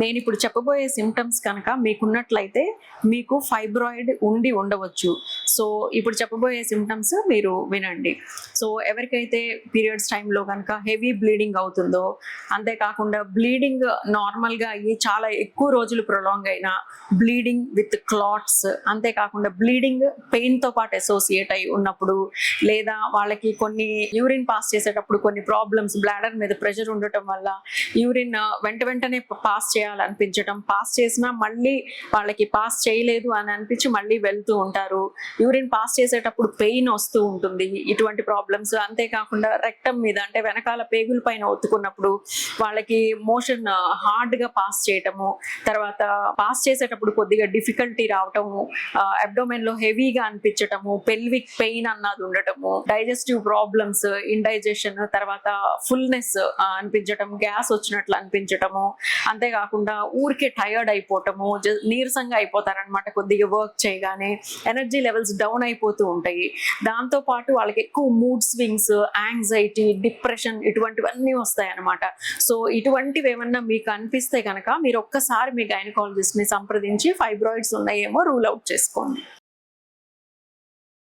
నేను ఇప్పుడు చెప్పబోయే సిమ్టమ్స్ కనుక మీకున్నట్లయితే మీకు ఫైబ్రాయిడ్ ఉండి ఉండవచ్చు. సో ఇప్పుడు చెప్పబోయే సిమ్టమ్స్ మీరు వినండి. సో ఎవరికైతే పీరియడ్స్ టైంలో కనుక హెవీ బ్లీడింగ్ అవుతుందో, అంతేకాకుండా బ్లీడింగ్ నార్మల్గా అయ్యి చాలా ఎక్కువ రోజులు ప్రొలాంగ్ అయినా, బ్లీడింగ్ విత్ క్లాట్స్, అంతేకాకుండా బ్లీడింగ్ పెయిన్తో పాటు అసోసియేట్ అయి ఉన్నప్పుడు, లేదా వాళ్ళకి కొన్ని యూరిన్ పాస్ చేసేటప్పుడు కొన్ని ప్రాబ్లమ్స్, బ్లాడర్ మీద ప్రెషర్ ఉండటం వల్ల యూరిన్ వెంటనే పాస్ చేయాలనిపించటం, పాస్ చేసినా మళ్ళీ వాళ్ళకి పాస్ చేయలేదు అని అనిపించి మళ్ళీ వెళ్తూ ఉంటారు. యూరిన్ పాస్ చేసేటప్పుడు పెయిన్ వస్తూ ఉంటుంది. ఇటువంటి ప్రాబ్లమ్స్, అంతేకాకుండా రెక్టమ్ మీద అంటే వెనకాల పేగుల పైన ఒత్తుకున్నప్పుడు వాళ్ళకి మోషన్ హార్డ్గా పాస్ చేయటము, తర్వాత పాస్ చేసేటప్పుడు కొద్దిగా డిఫికల్టీ రావటము, అబ్డోమెన్ లో హెవీగా అనిపించటము, పెల్విక్ పెయిన్ అన్నది ఉండటము, డైజెస్టివ్ ప్రాబ్లమ్స్, ఇండైజెషన్, తర్వాత ఫుల్నెస్ అనిపించటం, గ్యాస్ వచ్చినట్లు అనిపించటము, అంతేకాకుండా ఊరికే టయర్డ్ అయిపోవటము, నీరసంగా అయిపోతారనమాట. కొద్దిగా వర్క్ చేయగానే ఎనర్జీ లెవెల్స్ డౌన్ అయిపోతూ ఉంటాయి. దాంతో పాటు వాళ్ళకి ఎక్కువ మూడ్ స్వింగ్స్, యాంగ్జైటీ, డిప్రెషన్ ఇటువంటివన్నీ వస్తాయి అనమాట. సో ఇటువంటివి ఏమన్నా మీకు అనిపిస్తే కనుక మీరు ఒక్కసారి మీ గైనకాలజిస్ట్ ని సంప్రదించి ఫైబ్రాయిడ్స్ ఉన్నాయేమో రూల్ అవుట్ చేసుకోండి.